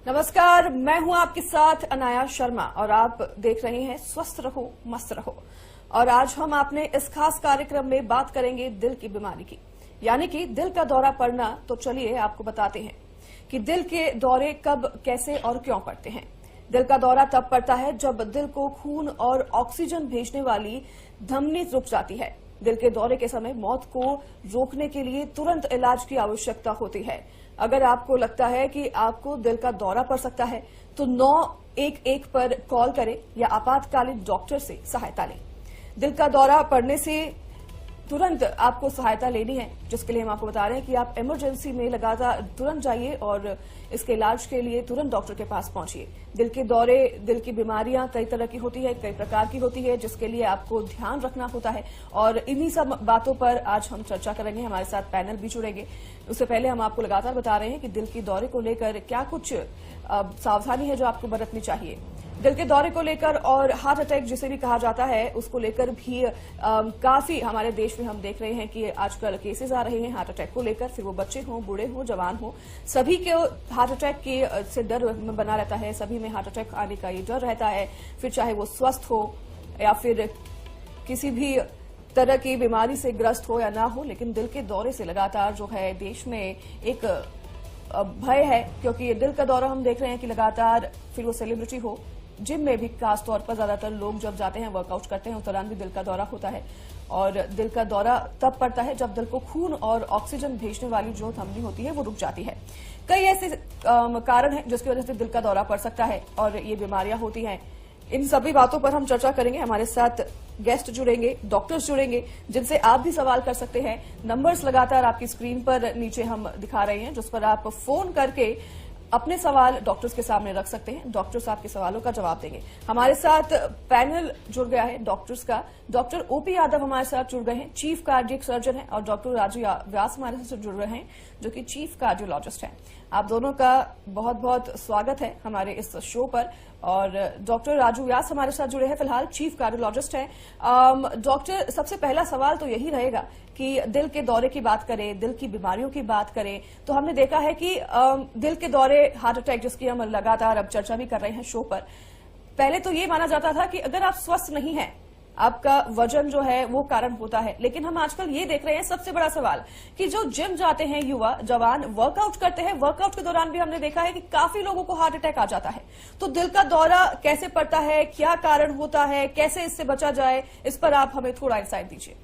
नमस्कार, मैं हूं आपके साथ अनाया शर्मा और आप देख रहे हैं स्वस्थ रहो मस्त रहो। और आज हम अपने इस खास कार्यक्रम में बात करेंगे दिल की बीमारी की, यानी कि दिल का दौरा पड़ना। तो चलिए आपको बताते हैं कि दिल के दौरे कब, कैसे और क्यों पड़ते हैं। दिल का दौरा तब पड़ता है जब दिल को खून और ऑक्सीजन भेजने वाली धमनी रुक जाती है। दिल के दौरे के समय मौत को रोकने के लिए तुरंत इलाज की आवश्यकता होती है। अगर आपको लगता है कि आपको दिल का दौरा पड़ सकता है तो 911 पर कॉल करें या आपातकालीन डॉक्टर से सहायता लें। दिल का दौरा पड़ने से तुरंत आपको सहायता लेनी है, जिसके लिए हम आपको बता रहे हैं कि आप इमरजेंसी में लगातार तुरंत जाइए और इसके इलाज के लिए तुरंत डॉक्टर के पास पहुंचिए। दिल के दौरे, दिल की बीमारियां कई तरह की होती है, कई प्रकार की होती है, जिसके लिए आपको ध्यान रखना होता है। और इन्हीं सब बातों पर आज हम चर्चा करेंगे। हमारे साथ पैनल भी जुड़ेंगे। उससे पहले हम आपको लगातार बता रहे हैं कि दिल के दौरे को लेकर क्या कुछ सावधानी है जो आपको बरतनी चाहिए। दिल के दौरे को लेकर और हार्ट अटैक जिसे भी कहा जाता है, उसको लेकर भी काफी हमारे देश में हम देख रहे हैं कि आजकल केसेस आ रहे हैं हार्ट अटैक को लेकर। फिर वो बच्चे हों, बूढ़े हों, जवान हों, सभी के हार्ट अटैक के से डर बना रहता है। सभी में हार्ट अटैक आने का ये डर रहता है, फिर चाहे वो स्वस्थ हो या फिर किसी भी तरह की बीमारी से ग्रस्त हो या ना हो। लेकिन दिल के दौरे से लगातार जो है देश में एक भय है, क्योंकि दिल का दौरा हम देख रहे हैं कि लगातार, फिर वो सेलिब्रिटी हो, जिम में भी खास तौर पर ज्यादातर लोग जब जाते हैं वर्कआउट करते हैं उस दौरान भी दिल का दौरा होता है। और दिल का दौरा तब पड़ता है जब दिल को खून और ऑक्सीजन भेजने वाली जो धमनी होती है वो रुक जाती है। कई ऐसे कारण हैं जिसकी वजह से दिल का दौरा पड़ सकता है और ये बीमारियां होती हैं। इन सभी बातों पर हम चर्चा करेंगे। हमारे साथ गेस्ट जुड़ेंगे, डॉक्टर्स जुड़ेंगे, जिनसे आप भी सवाल कर सकते हैं। नंबर्स लगातार आपकी स्क्रीन पर नीचे हम दिखा रहे हैं, जिस पर आप फोन करके अपने सवाल डॉक्टर्स के सामने रख सकते हैं। डॉक्टर्स आपके सवालों का जवाब देंगे। हमारे साथ पैनल जुड़ गया है डॉक्टर्स का। डॉक्टर ओपी यादव हमारे साथ जुड़ गए हैं, चीफ कार्डियक सर्जन हैं, और डॉक्टर राजू व्यास हमारे साथ जुड़ रहे हैं, जो कि चीफ कार्डियोलॉजिस्ट हैं। आप दोनों का बहुत बहुत स्वागत है हमारे इस शो पर। और डॉक्टर राजू व्यास हमारे साथ जुड़े हैं, फिलहाल चीफ कार्डियोलॉजिस्ट हैं। डॉक्टर, सबसे पहला सवाल तो यही रहेगा कि दिल के दौरे की बात करें, दिल की बीमारियों की बात करें, तो हमने देखा है कि दिल के दौरे, हार्ट अटैक, जिसकी हम लगातार अब चर्चा भी कर रहे हैं शो पर, पहले तो ये माना जाता था कि अगर आप स्वस्थ नहीं हैं, आपका वजन जो है वो कारण होता है। लेकिन हम आजकल ये देख रहे हैं, सबसे बड़ा सवाल, कि जो जिम जाते हैं युवा जवान, वर्कआउट करते हैं, वर्कआउट के दौरान भी हमने देखा है कि काफी लोगों को हार्ट अटैक आ जाता है। तो दिल का दौरा कैसे पड़ता है, क्या कारण होता है, कैसे इससे बचा जाए, इस पर आप हमें थोड़ा इंसाइट दीजिए।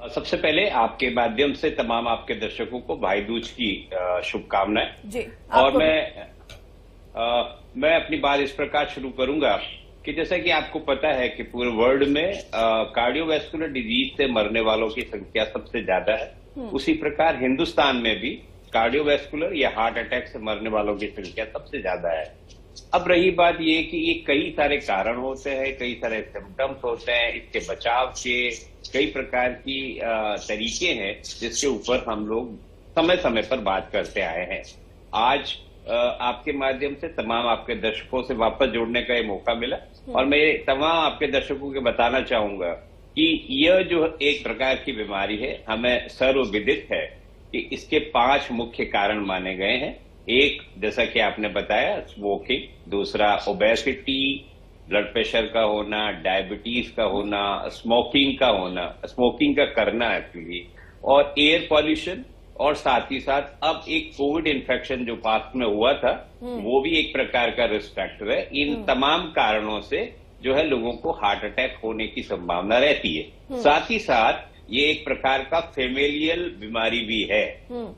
सबसे पहले आपके माध्यम से तमाम आपके दर्शकों को भाई दूज की शुभकामनाएं जी। और मैं अपनी बात इस प्रकार शुरू करूंगा कि जैसा कि आपको पता है कि पूरे वर्ल्ड में कार्डियोवैस्कुलर डिजीज से मरने वालों की संख्या सबसे ज्यादा है। उसी प्रकार हिंदुस्तान में भी कार्डियोवैस्कुलर या हार्ट अटैक से मरने वालों की संख्या सबसे ज्यादा है। अब रही बात ये कि ये कई सारे कारण होते हैं, कई सारे सिम्टम्स होते हैं, इसके बचाव के कई प्रकार की तरीके हैं जिसके ऊपर हम लोग समय समय पर बात करते आए हैं। आज आपके माध्यम से तमाम आपके दर्शकों से वापस जोड़ने का ये मौका मिला और मैं तमाम आपके दर्शकों को बताना चाहूंगा कि यह जो एक प्रकार की बीमारी है, हमें सर्वविदित है कि इसके 5 मुख्य कारण माने गए हैं। एक, जैसा कि आपने बताया, स्मोकिंग। दूसरा, ओबेसिटी, ब्लड प्रेशर का होना, डायबिटीज का होना, स्मोकिंग का होना, स्मोकिंग का करना एक्चुअली, और एयर पॉल्यूशन, और साथ ही साथ अब एक कोविड इन्फेक्शन जो पास्ट में हुआ था वो भी एक प्रकार का रिस्क फैक्टर है। इन तमाम कारणों से जो है लोगों को हार्ट अटैक होने की संभावना रहती है। साथ ही साथ ये एक प्रकार का फेमिलियल बीमारी भी है।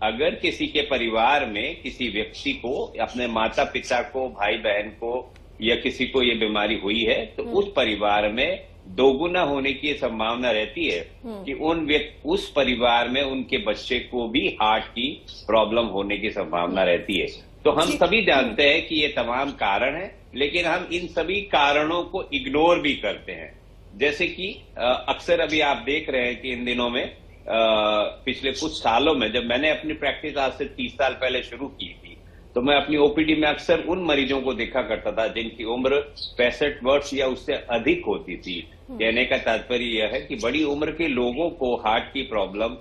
अगर किसी के परिवार में किसी व्यक्ति को, अपने माता पिता को, भाई बहन को या किसी को ये बीमारी हुई है तो उस परिवार में दोगुना होने की संभावना रहती है कि उस परिवार में उनके बच्चे को भी हार्ट की प्रॉब्लम होने की संभावना रहती है। तो हम सभी जानते हैं कि ये तमाम कारण हैं, लेकिन हम इन सभी कारणों को इग्नोर भी करते हैं। जैसे कि अक्सर अभी आप देख रहे हैं कि इन दिनों में पिछले कुछ सालों में, जब मैंने अपनी प्रैक्टिस आज से 30 साल पहले शुरू की थी, तो मैं अपनी ओपीडी में अक्सर उन मरीजों को देखा करता था जिनकी उम्र 65 वर्ष या उससे अधिक होती थी। कहने का तात्पर्य यह है कि बड़ी उम्र के लोगों को हार्ट की प्रॉब्लम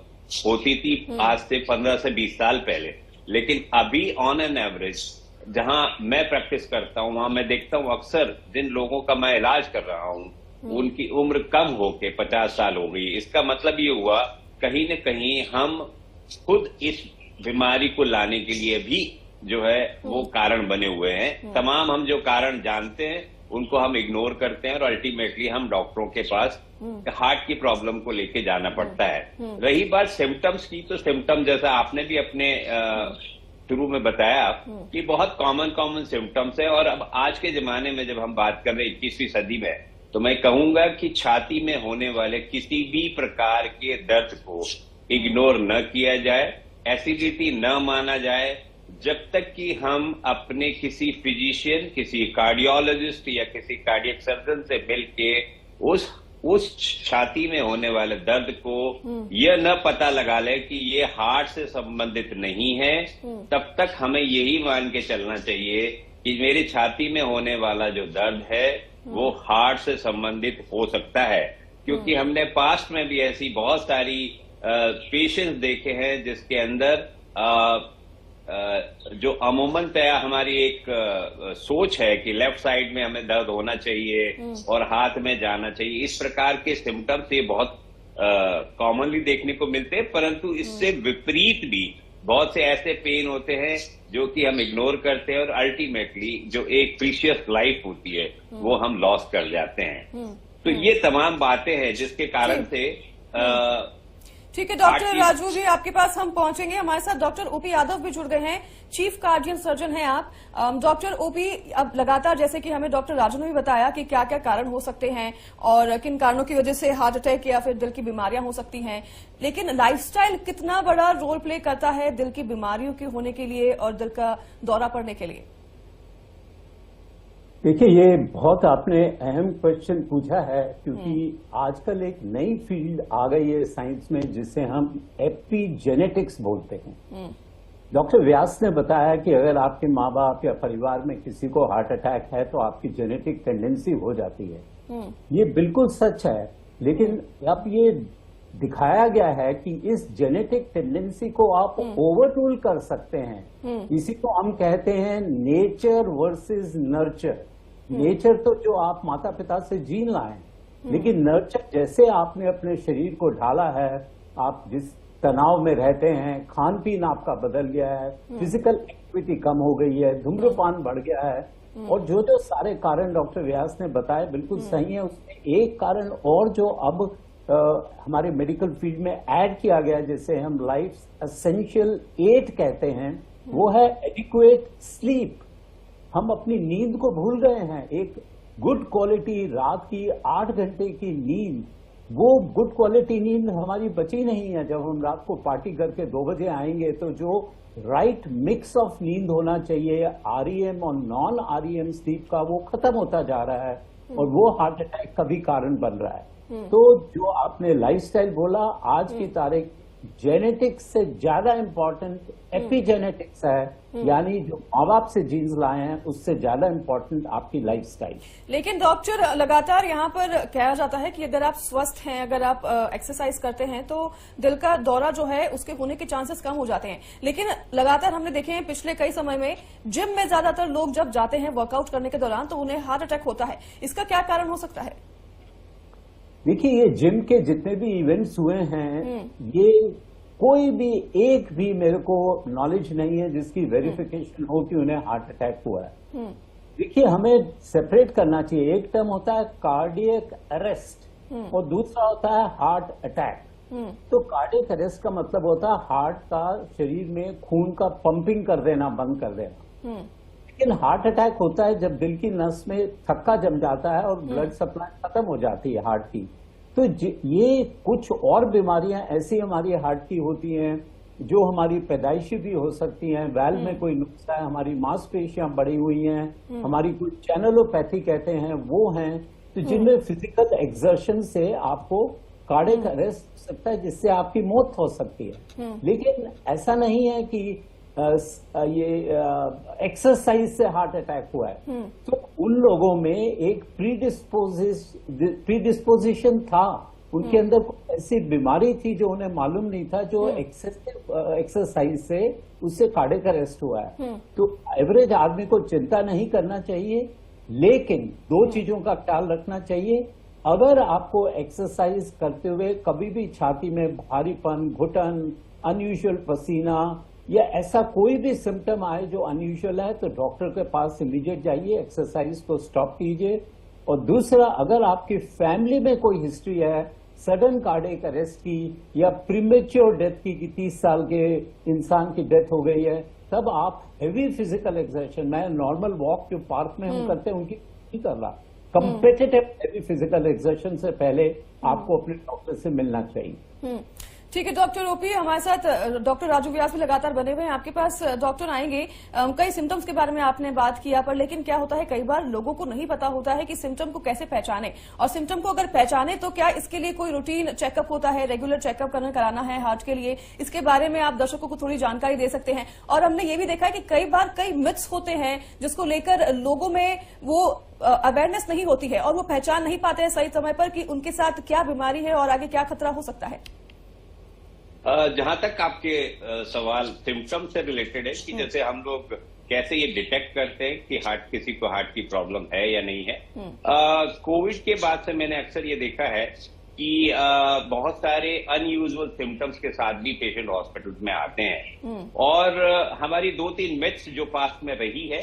होती थी आज से 15 से 20 साल पहले। लेकिन अभी ऑन एन एवरेज जहां मैं प्रैक्टिस करता हूं वहां मैं देखता हूं अक्सर जिन लोगों का मैं इलाज कर रहा हूं उनकी उम्र कम होके 50 साल हो गई। इसका मतलब ये हुआ कहीं न कहीं हम खुद इस बीमारी को लाने के लिए भी जो है वो कारण बने हुए हैं। तमाम हम जो कारण जानते हैं उनको हम इग्नोर करते हैं और अल्टीमेटली हम डॉक्टरों के पास हार्ट की प्रॉब्लम को लेके जाना पड़ता है। रही बात सिम्टम्स की, तो सिम्टम जैसा आपने भी अपने शुरू में बताया कि बहुत कॉमन सिम्टम्स है। और अब आज के जमाने में जब हम बात कर रहे हैं 21वीं सदी में, तो मैं कहूंगा कि छाती में होने वाले किसी भी प्रकार के दर्द को इग्नोर न किया जाए, एसिडिटी न माना जाए, जब तक कि हम अपने किसी फिजिशियन, किसी कार्डियोलॉजिस्ट या किसी कार्डियक सर्जन से मिलके उस छाती में होने वाले दर्द को यह न पता लगा ले कि ये हार्ट से संबंधित नहीं है, तब तक हमें यही मान के चलना चाहिए कि मेरी छाती में होने वाला जो दर्द है वो हार्ट से संबंधित हो सकता है। क्योंकि हमने पास्ट में भी ऐसी बहुत सारी पेशेंट्स देखे हैं जिसके अंदर जो अमूमन तया हमारी एक सोच है कि लेफ्ट साइड में हमें दर्द होना चाहिए और हाथ में जाना चाहिए, इस प्रकार के सिम्टम्स ये बहुत कॉमनली देखने को मिलते हैं। परंतु इससे विपरीत भी बहुत से ऐसे पेन होते हैं जो कि हम इग्नोर करते हैं और अल्टीमेटली जो एक प्रीशियस लाइफ होती है वो हम लॉस कर जाते हैं। तो ये तमाम बातें हैं जिसके कारण से ठीक है डॉक्टर राजू जी, आपके पास हम पहुंचेंगे। हमारे साथ डॉक्टर ओपी यादव भी जुड़ गए हैं, चीफ कार्डियक सर्जन हैं आप। डॉक्टर ओपी, अब लगातार जैसे कि हमें डॉक्टर राजू ने भी बताया कि क्या क्या कारण हो सकते हैं और किन कारणों की वजह से हार्ट अटैक या फिर दिल की बीमारियां हो सकती हैं, लेकिन लाइफस्टाइल कितना बड़ा रोल प्ले करता है दिल की बीमारियों के होने के लिए और दिल का दौरा पड़ने के लिए? देखिए, ये बहुत आपने अहम क्वेश्चन पूछा है, क्योंकि आजकल एक नई फील्ड आ गई है साइंस में जिसे हम एपिजेनेटिक्स बोलते हैं। डॉक्टर व्यास ने बताया कि अगर आपके माँ बाप या परिवार में किसी को हार्ट अटैक है तो आपकी जेनेटिक टेंडेंसी हो जाती है। ये बिल्कुल सच है, लेकिन अब ये दिखाया गया है कि इस जेनेटिक टेंडेंसी को आप ओवररूल कर सकते हैं। इसी को हम कहते हैं नेचर वर्सेस नर्चर। नेचर तो जो आप माता पिता से जीन लाए, लेकिन नर्चर जैसे आपने अपने शरीर को ढाला है, आप जिस तनाव में रहते हैं, खान पीन आपका बदल गया है, फिजिकल एक्टिविटी कम हो गई है, धूम्रपान बढ़ गया है, और जो जो सारे कारण डॉक्टर व्यास ने बताए बिल्कुल सही है। उसमें एक कारण और जो अब हमारे मेडिकल फील्ड में ऐड किया गया, जिसे हम लाइफ एसेंशियल 8 कहते हैं, वो है एडिक्वेट स्लीप। हम अपनी नींद को भूल गए हैं। एक गुड क्वालिटी रात की 8 घंटे की नींद, वो गुड क्वालिटी नींद हमारी बची नहीं है। जब हम रात को पार्टी करके 2 बजे आएंगे तो जो राइट मिक्स ऑफ नींद होना चाहिए REM और नॉन REM स्लीप का, वो खत्म होता जा रहा है और वो हार्ट अटैक का भी कारण बन रहा है। तो जो आपने लाइफस्टाइल बोला, आज की तारीख जेनेटिक्स से ज्यादा इंपॉर्टेंट एपिजेनेटिक्स है, यानी जो माँ बाप से जीन्स लाए हैं उससे ज्यादा इंपॉर्टेंट आपकी लाइफस्टाइल। लेकिन डॉक्टर, लगातार यहाँ पर कहा जाता है कि अगर आप स्वस्थ हैं, अगर आप एक्सरसाइज करते हैं तो दिल का दौरा जो है उसके होने के चांसेस कम हो जाते हैं। लेकिन लगातार हमने देखे हैं पिछले कई समय में जिम में ज्यादातर लोग जब जाते हैं वर्कआउट करने के दौरान तो उन्हें हार्ट अटैक होता है। इसका क्या कारण हो सकता है? देखिए, ये जिम के जितने भी इवेंट्स हुए हैं, ये कोई भी एक भी मेरे को नॉलेज नहीं है जिसकी वेरिफिकेशन हो कि उन्हें हार्ट अटैक हुआ है। देखिए, हमें सेपरेट करना चाहिए। एक टर्म होता है कार्डियक अरेस्ट और दूसरा होता है हार्ट अटैक। तो कार्डियक अरेस्ट का मतलब होता है हार्ट का शरीर में खून का पंपिंग कर देना, बंद कर देना। लेकिन हार्ट अटैक होता है जब दिल की नस में थक्का जम जाता है और ब्लड सप्लाई खत्म हो जाती है हार्ट की। तो ये कुछ और बीमारियां ऐसी हमारी हार्ट की होती हैं जो हमारी पैदाइशी भी हो सकती हैं। वेल्व में कोई नुक्सा है, हमारी मांसपेशियां बढ़ी हुई हैं, हमारी कोई चैनलोपैथी कहते हैं वो हैं, तो जिनमें फिजिकल एक्सर्शन से आपको कार्डियक अरेस्ट हो सकता है, जिससे आपकी मौत हो सकती है। लेकिन ऐसा नहीं है कि ये एक्सरसाइज से हार्ट अटैक हुआ है। तो उन लोगों में एक प्रीडिस्पोजिशन था उनके अंदर ऐसी बीमारी थी जो उन्हें मालूम नहीं था, जो एक्सरसाइज से उससे कार्डियक अरेस्ट हुआ है। तो एवरेज आदमी को चिंता नहीं करना चाहिए, लेकिन दो चीजों का ख्याल रखना चाहिए। अगर आपको एक्सरसाइज करते हुए कभी भी छाती में भारीपन, घुटन, अनयूजुअल पसीना या ऐसा कोई भी सिम्टम आए जो अनयूजुअल है, तो डॉक्टर के पास इमीडिएट जाइए, एक्सरसाइज को स्टॉप कीजिए। और दूसरा, अगर आपकी फैमिली में कोई हिस्ट्री है सडन कार्डियक अरेस्ट की या प्रीमेच्योर डेथ की, 30 साल के इंसान की डेथ हो गई है, तब आप हेवी फिजिकल एक्सर्शन, मैं नॉर्मल वॉक जो पार्क में हम करते हैं उनकी नहीं कर रहा, कंपेटिटिव हेवी फिजिकल एक्सर्शन से पहले आपको अपने डॉक्टर से मिलना चाहिए। ठीक है डॉक्टर ओपी, हमारे साथ डॉक्टर राजू व्यास भी लगातार बने हुए हैं। आपके पास डॉक्टर आएंगे। कई सिम्टम्स के बारे में आपने बात किया, पर लेकिन क्या होता है, कई बार लोगों को नहीं पता होता है कि सिम्टम को कैसे पहचाने, और सिम्टम को अगर पहचाने तो क्या इसके लिए कोई रूटीन चेकअप होता है, रेगुलर चेकअप कराना है हार्ट के लिए, इसके बारे में आप दर्शकों को थोड़ी जानकारी दे सकते हैं। और हमने ये भी देखा है कि कई बार कई मिथ्स होते हैं जिसको लेकर लोगों में वो अवेयरनेस नहीं होती है और वो पहचान नहीं पाते हैं सही समय पर कि उनके साथ क्या बीमारी है और आगे क्या खतरा हो सकता है। जहां तक आपके सवाल सिम्टम से रिलेटेड है कि जैसे हम लोग कैसे ये डिटेक्ट करते हैं कि किसी को हार्ट की प्रॉब्लम है या नहीं है। कोविड के बाद से मैंने अक्सर ये देखा है कि बहुत सारे अनयूजुअल सिम्टम्स के साथ भी पेशेंट हॉस्पिटल में आते हैं, और हमारी 2-3 मिथ्स जो पास्ट में रही है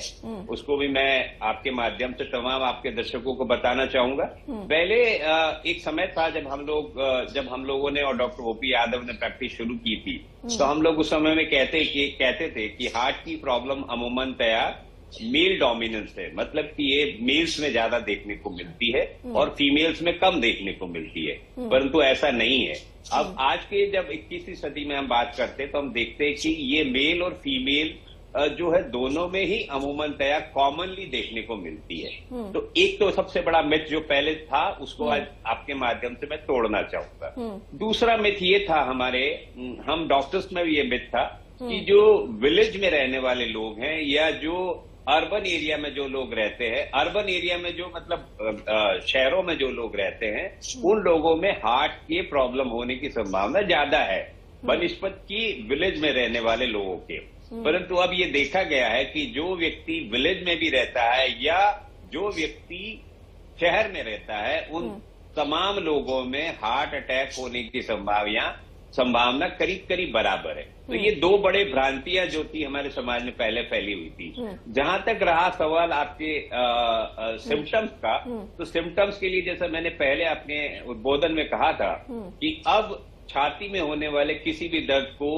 उसको भी मैं आपके माध्यम से तमाम आपके दर्शकों को बताना चाहूंगा। पहले एक समय था जब हम लोगों ने और डॉक्टर ओपी यादव ने प्रैक्टिस शुरू की थी, तो हम लोग उस समय में कहते थे कि हार्ट की प्रॉब्लम अमूमन तैयार मेल डोमिनेंस है, मतलब कि ये मेल्स में ज्यादा देखने को मिलती है और फीमेल्स में कम देखने को मिलती है, परंतु ऐसा नहीं है। अब आज के जब 21वीं सदी में हम बात करते हैं तो हम देखते हैं कि ये मेल और फीमेल जो है दोनों में ही अमूमन तया कॉमनली देखने को मिलती है। तो एक तो सबसे बड़ा मिथ जो पहले था उसको आज आपके माध्यम से मैं तोड़ना चाहूंगा। दूसरा मिथ ये था हम डॉक्टर्स में भी ये मिथ था कि जो विलेज में रहने वाले लोग हैं या जो अर्बन एरिया में जो लोग रहते हैं, अर्बन एरिया में जो मतलब शहरों में जो लोग रहते हैं, उन लोगों में हार्ट के प्रॉब्लम होने की संभावना ज्यादा है बनिस्बत की विलेज में रहने वाले लोगों के। परंतु अब ये देखा गया है कि जो व्यक्ति विलेज में भी रहता है या जो व्यक्ति शहर में रहता है, उन तमाम लोगों में हार्ट अटैक होने की संभावना करीब करीब बराबर है। तो ये दो बड़े भ्रांतियां जो थी हमारे समाज में पहले फैली हुई थी। जहां तक रहा सवाल आपके सिम्टम्स का, तो सिम्टम्स के लिए जैसा मैंने पहले अपने उद्बोधन में कहा था कि अब छाती में होने वाले किसी भी दर्द को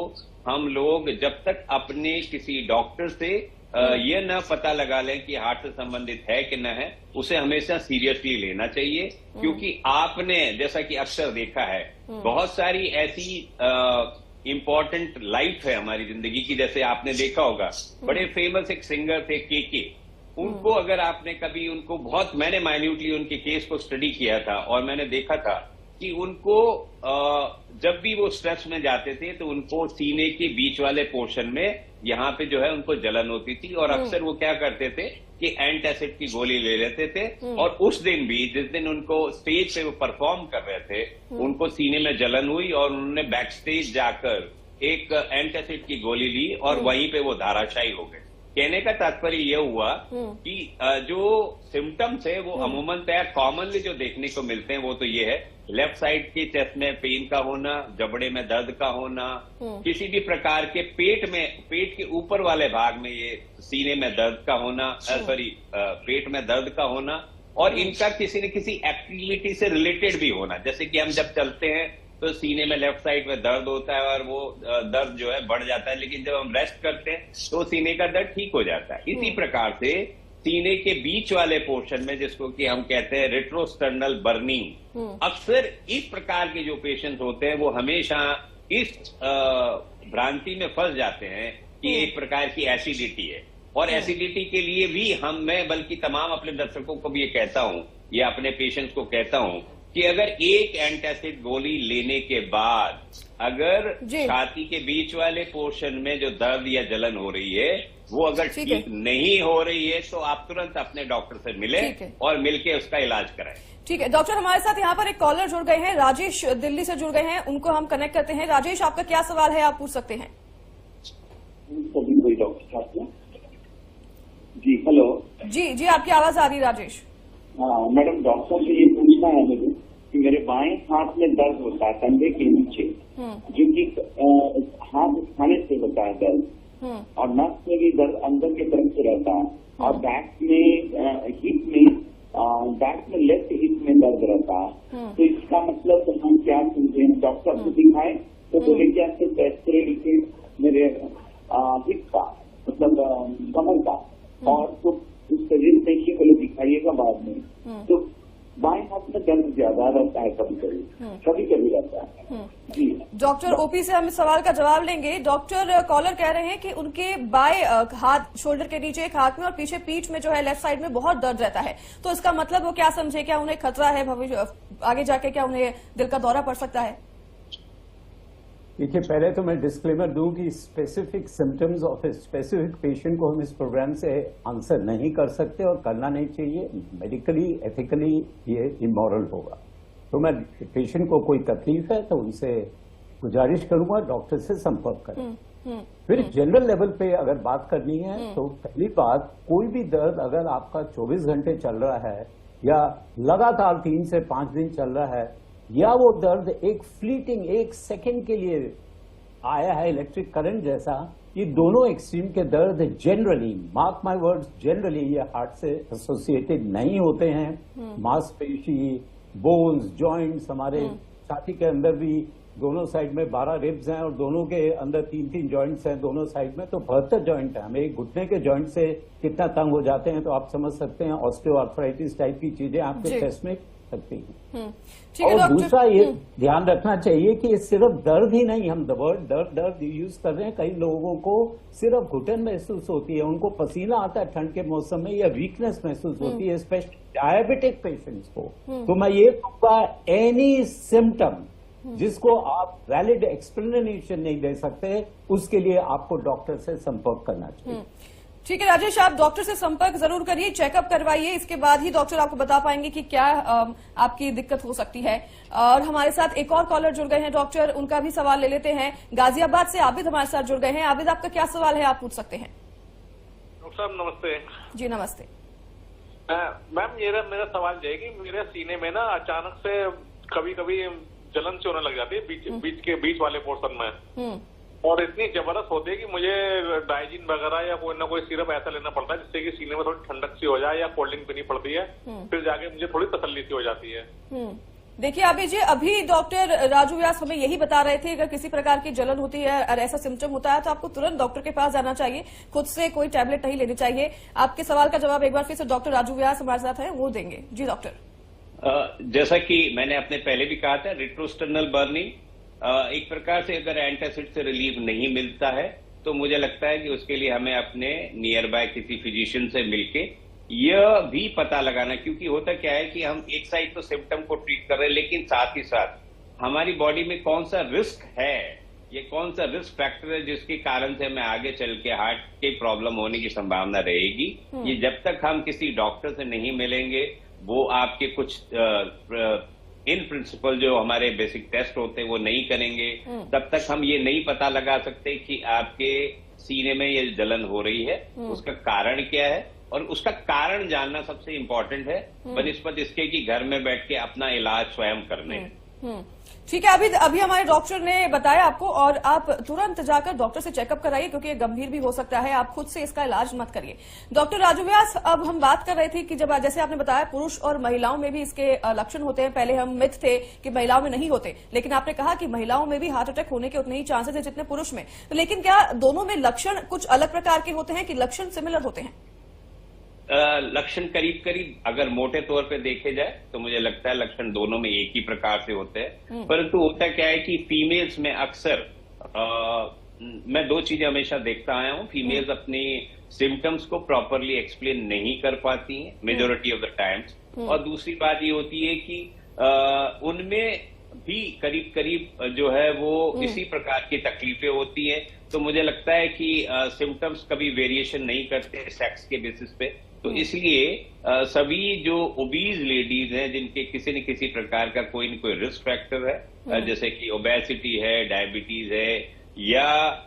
हम लोग जब तक अपने किसी डॉक्टर से ये न पता लगा लें कि हार्ट से संबंधित है कि न है, उसे हमेशा सीरियसली लेना चाहिए। क्योंकि आपने जैसा कि अक्सर देखा है बहुत सारी ऐसी इंपॉर्टेंट लाइफ है हमारी जिंदगी की, जैसे आपने देखा होगा बड़े फेमस एक सिंगर थे के, उनको अगर आपने कभी उनको बहुत, मैंने माइन्यूटली उनके केस को स्टडी किया था और मैंने देखा था कि उनको जब भी वो स्ट्रेस में जाते थे तो उनको सीने के बीच वाले पोर्शन में यहाँ पे जो है उनको जलन होती थी, और अक्सर वो क्या करते थे कि एंटासिड की गोली ले लेते थे। और उस दिन भी जिस दिन उनको स्टेज पे वो परफॉर्म कर रहे थे, उनको सीने में जलन हुई और उन्होंने बैक स्टेज जाकर एक एंटासिड की गोली ली और वहीं पे वो धाराशायी हो गए। कहने का तात्पर्य यह हुआ कि जो सिम्टम्स है वो अमूमन तैयार कॉमनली जो देखने को मिलते हैं वो तो ये है, लेफ्ट साइड के चेस्ट में पेन का होना, जबड़े में दर्द का होना, किसी भी प्रकार के पेट के ऊपर वाले भाग में ये सीने में दर्द का होना, पेट में दर्द का होना, और इनका किसी न किसी एक्टिविटी से रिलेटेड भी होना। जैसे कि हम जब चलते हैं तो सीने में लेफ्ट साइड में दर्द होता है और वो दर्द जो है बढ़ जाता है, लेकिन जब हम रेस्ट करते हैं तो सीने का दर्द ठीक हो जाता है। इसी प्रकार से सीने के बीच वाले पोर्शन में, जिसको कि हम कहते हैं रेट्रोस्टर्नल बर्निंग, अक्सर इस प्रकार के जो पेशेंट होते हैं वो हमेशा इस भ्रांति में फंस जाते हैं कि एक प्रकार की एसिडिटी है। और एसिडिटी के लिए भी मैं बल्कि तमाम अपने दर्शकों को भी ये कहता हूं या अपने पेशेंट्स को कहता हूं कि अगर एक एंटासिड गोली लेने के बाद अगर छाती के बीच वाले पोर्शन में जो दर्द या जलन हो रही है वो अगर ठीक नहीं हो रही है तो आप तुरंत अपने डॉक्टर से मिले और मिलके उसका इलाज कराएं। ठीक है डॉक्टर, हमारे साथ यहाँ पर एक कॉलर जुड़ गए हैं, राजेश दिल्ली से जुड़ गए हैं, उनको हम कनेक्ट करते हैं। राजेश, आपका क्या सवाल है, आप पूछ सकते हैं। डॉक्टर जी, हेलो जी जी, आपकी आवाज आ रही है राजेश। मैडम, डॉक्टर से ये पूछना है मुझे कि मेरे बाएं हाथ में दर्द होता है कंधे के नीचे, जो कि हाथ उठाने से होता है दर्द, और नस में भी दर्द अंदर की तरफ से रहता है, और बैक में लेफ्ट हिप में दर्द रहता है। तो इसका मतलब तो हम क्या समझे, डॉक्टर को दिखाए तो बोले क्या सिर्फ एक्सरे लिखे मेरे हिप का मतलब कमर का, और तो उस शरीर देखिए बोले दिखाइएगा बाद में। तो बाएं हाथ में दर्द ज्यादा रहता है, कभी कभी रहता है। जी डॉक्टर ओपी से हम इस सवाल का जवाब लेंगे। डॉक्टर, कॉलर कह रहे हैं कि उनके बाएं हाथ शोल्डर के नीचे एक हाथ में और पीछे पीठ में जो है लेफ्ट साइड में बहुत दर्द रहता है, तो इसका मतलब वो क्या समझे, क्या उन्हें खतरा है भविष्य आगे जाके, क्या उन्हें दिल का दौरा पड़ सकता है? देखिए, पहले तो मैं डिस्क्लेमर दूं कि specific symptoms of a specific patient को हम इस प्रोग्राम से आंसर नहीं कर सकते और करना नहीं चाहिए। मेडिकली एथिकली ये इमोरल होगा। तो मैं पेशेंट को कोई तकलीफ है तो उनसे गुजारिश करूंगा डॉक्टर से संपर्क करें। फिर जनरल लेवल पे अगर बात करनी है तो पहली बात, कोई भी दर्द अगर आपका 24 घंटे चल रहा है या लगातार 3 से 5 दिन चल रहा है, या वो दर्द एक फ्लीटिंग 1 सेकेंड के लिए आया है इलेक्ट्रिक करंट जैसा, ये दोनों एक्सट्रीम के दर्द generally, mark my words, generally ये हार्ट से एसोसिएटेड नहीं होते हैं। मांसपेशी, बोन्स, जॉइंट्स, हमारे छाती के अंदर भी दोनों साइड में 12 रिब्स हैं और दोनों के अंदर 3-3 जॉइंट्स हैं दोनों साइड में, तो 72 जॉइंट है। हमें घुटने के जॉइंट से कितना तंग हो जाते हैं तो आप समझ सकते हैं। ऑस्टियोआर्थराइटिस टाइप की चीजें आपके चेस्ट में सकती हैं। और दूसरा ये ध्यान रखना चाहिए कि सिर्फ दर्द ही नहीं, हम वर्ड दर्द यूज कर रहे हैं, कई लोगों को सिर्फ घुटन महसूस होती है, उनको पसीना आता है ठंड के मौसम में, या वीकनेस महसूस होती है, स्पेशली डायबिटिक पेशेंट्स को। तो मैं ये कहूंगा, एनी सिम्टम जिसको आप वैलिड एक्सप्लेनेशन नहीं दे सकते, उसके लिए आपको डॉक्टर से संपर्क करना चाहिए। ठीक है राजेश, आप डॉक्टर से संपर्क जरूर करिए, चेकअप करवाइए, इसके बाद ही डॉक्टर आपको बता पाएंगे कि क्या आपकी दिक्कत हो सकती है। और हमारे साथ एक और कॉलर जुड़ गए हैं डॉक्टर, उनका भी सवाल ले लेते हैं। गाजियाबाद से आबिद हमारे साथ जुड़ गए हैं। आबिद, आपका क्या सवाल है, आप पूछ सकते हैं। डॉक्टर साहब नमस्ते। जी नमस्ते। मैम, मेरा सवाल ये है कि मेरे सीने में ना अचानक से कभी कभी जलन से होने लग जाती है बीच वाले पोर्शन में, और इतनी जबरदस्त होती है कि मुझे डाइजिन वगैरह या कोई ना कोई सिरप ऐसा लेना पड़ता है जिससे कि सीने में थोड़ी ठंडक सी हो जाए, या कोल्ड ड्रिंक पीनी पड़ती है, फिर जाके मुझे थोड़ी तसल्ली सी हो जाती है। देखिए अभी जी, अभी डॉक्टर राजू व्यास हमें यही बता रहे थे, अगर किसी प्रकार की जलन होती है और ऐसा सिम्टम होता है तो आपको तुरंत डॉक्टर के पास जाना चाहिए, खुद से कोई टैबलेट नहीं लेनी चाहिए। आपके सवाल का जवाब एक बार फिर से डॉक्टर राजू व्यास हमारे साथ है, वो देंगे। जी डॉक्टर। जैसा कि मैंने अपने पहले भी कहा था, रेट्रोस्टर्नल बर्निंग एक प्रकार से अगर एंटासिड से रिलीफ नहीं मिलता है तो मुझे लगता है कि उसके लिए हमें अपने नियर बाय किसी फिजिशियन से मिलके यह भी पता लगाना, क्योंकि होता क्या है कि हम एक साइड तो सिम्टम को ट्रीट कर रहे हैं, लेकिन साथ ही साथ हमारी बॉडी में कौन सा रिस्क है, ये कौन सा रिस्क फैक्टर है जिसके कारण से हमें आगे चल के हार्ट की प्रॉब्लम होने की संभावना रहेगी। ये जब तक हम किसी डॉक्टर से नहीं मिलेंगे, वो आपके कुछ इन प्रिंसिपल जो हमारे बेसिक टेस्ट होते हैं वो नहीं करेंगे, तब तक हम ये नहीं पता लगा सकते कि आपके सीने में ये जलन हो रही है, उसका कारण क्या है, और उसका कारण जानना सबसे इम्पोर्टेंट है, बनिस्बत इसके कि घर में बैठ के अपना इलाज स्वयं करने। ठीक है, अभी हमारे डॉक्टर ने बताया आपको, और आप तुरंत जाकर डॉक्टर से चेकअप कराइए, क्योंकि ये गंभीर भी हो सकता है। आप खुद से इसका इलाज मत करिए। डॉक्टर राजू व्यास, अब हम बात कर रहे थे कि जब जैसे आपने बताया पुरुष और महिलाओं में भी इसके लक्षण होते हैं। पहले हम मिथ थे कि महिलाओं में नहीं होते, लेकिन आपने कहा कि महिलाओं में भी हार्ट अटैक होने के उतने ही चांसेस है जितने पुरुष में। तो लेकिन क्या दोनों में लक्षण कुछ अलग प्रकार के होते हैं कि लक्षण सिमिलर होते हैं? लक्षण करीब करीब अगर मोटे तौर पे देखे जाए तो मुझे लगता है लक्षण दोनों में एक ही प्रकार से होते हैं, परंतु होता क्या है कि फीमेल्स में अक्सर मैं 2 चीजें हमेशा देखता आया हूं। फीमेल्स अपनी सिम्टम्स को प्रॉपरली एक्सप्लेन नहीं कर पाती हैं मेजोरिटी ऑफ द टाइम्स, और दूसरी बात ये होती है कि उनमें भी करीब करीब जो है वो इसी प्रकार की तकलीफें होती हैं। तो मुझे लगता है कि सिम्टम्स कभी वेरिएशन नहीं करते सेक्स के बेसिस पे। तो इसलिए सभी जो ओबीज लेडीज हैं जिनके किसी न किसी प्रकार का कोई न कोई रिस्क फैक्टर है, जैसे कि ओबेसिटी है, डायबिटीज है, या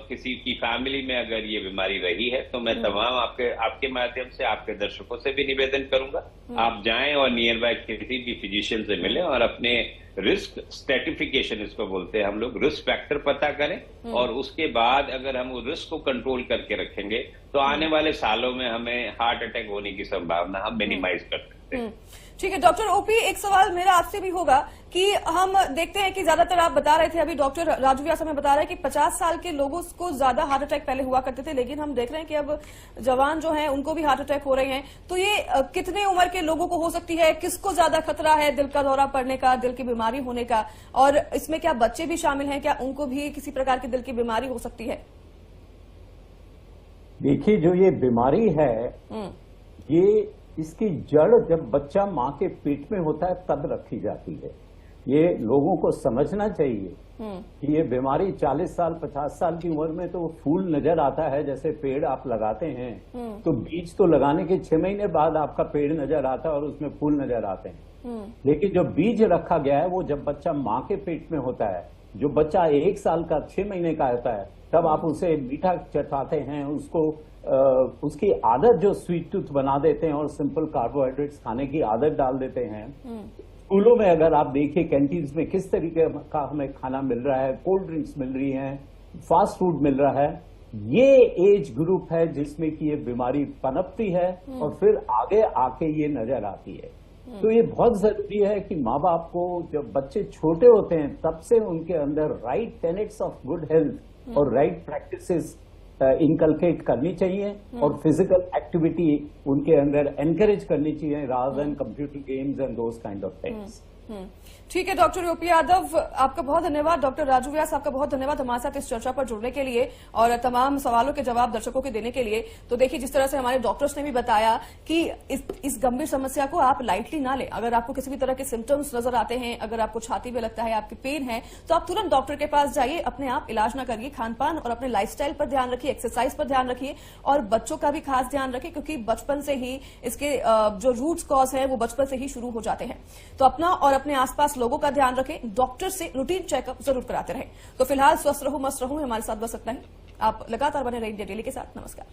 किसी की फैमिली में अगर ये बीमारी रही है, तो मैं तमाम आपके माध्यम से आपके दर्शकों से भी निवेदन करूंगा, आप जाएं और नियर बाय किसी भी फिजिशियन से मिलें और अपने रिस्क स्ट्रेटिफिकेशन, इसको बोलते हैं हम लोग, रिस्क फैक्टर पता करें। और उसके बाद अगर हम उस रिस्क को कंट्रोल करके रखेंगे तो आने वाले सालों में हमें हार्ट अटैक होने की संभावना हम मिनिमाइज कर सकते हैं। ठीक है डॉक्टर ओपी, एक सवाल मेरा आपसे भी होगा कि हम देखते हैं कि ज्यादातर आप बता रहे थे, अभी डॉक्टर राजू व्यास हमें बता रहे हैं कि 50 साल के लोगों को ज्यादा हार्ट अटैक पहले हुआ करते थे, लेकिन हम देख रहे हैं कि अब जवान जो हैं उनको भी हार्ट अटैक हो रहे हैं। तो ये कितने उम्र के लोगों को हो सकती है, किसको ज्यादा खतरा है दिल का दौरा पड़ने का, दिल की बीमारी होने का, और इसमें क्या बच्चे भी शामिल हैं, क्या उनको भी किसी प्रकार की दिल की बीमारी हो सकती है? देखिए, जो ये बीमारी है ये इसकी जड़ जब बच्चा मां के पेट में होता है तब रखी जाती है। ये लोगों को समझना चाहिए कि ये बीमारी 40 साल 50 साल की उम्र में तो फूल नजर आता है, जैसे पेड़ आप लगाते हैं तो बीज तो लगाने के 6 महीने बाद आपका पेड़ नजर आता है और उसमें फूल नजर आते हैं। लेकिन जो बीज रखा गया है वो जब बच्चा मां के पेट में होता है, जो बच्चा 1 साल का 6 महीने का होता है, तब आप उसे मीठा चटाते हैं, उसको उसकी आदत जो स्वीट टूथ बना देते हैं और सिंपल कार्बोहाइड्रेट्स खाने की आदत डाल देते हैं। स्कूलों में अगर आप देखिए कैंटीन्स में किस तरीके का हमें खाना मिल रहा है, कोल्ड ड्रिंक्स मिल रही हैं, फास्ट फूड मिल रहा है, ये एज ग्रुप है जिसमें कि ये बीमारी पनपती है और फिर आगे आके ये नजर आती है। तो ये बहुत जरूरी है कि माँ बाप को जब बच्चे छोटे होते हैं तब से उनके अंदर right tenets of good health और राइट प्रैक्टिसेस इनकलकेट करनी चाहिए और फिजिकल एक्टिविटी उनके अंदर एनकरेज करनी चाहिए rather than computer games and those kind of things. ठीक है डॉक्टर ओपी यादव, आपका बहुत धन्यवाद। डॉक्टर राजू व्यास, आपका बहुत धन्यवाद हमारे साथ इस चर्चा पर जुड़ने के लिए और तमाम सवालों के जवाब दर्शकों के देने के लिए। तो देखिए, जिस तरह से हमारे डॉक्टर्स ने भी बताया कि इस गंभीर समस्या को आप लाइटली ना लें। अगर आपको किसी भी तरह के सिम्टम्स नजर आते हैं, अगर आपको छाती में लगता है, आपकी पेन है, तो आप तुरंत डॉक्टर के पास जाइए, अपने आप इलाज ना करिए। खान पान और अपने लाइफस्टाइल पर ध्यान रखिए, एक्सरसाइज पर ध्यान रखिए और बच्चों का भी खास ध्यान रखिए, क्योंकि बचपन से ही इसके जो रूट्स कॉज है वो बचपन से ही शुरू हो जाते हैं। तो अपना और अपने आसपास लोगों का ध्यान रखें, डॉक्टर से रूटीन चेकअप जरूर कराते रहें। तो फिलहाल स्वस्थ रहो, मस्त रहो, हमारे साथ बस इतना ही। आप लगातार बने रहिए इंडिया डेली के साथ। नमस्कार।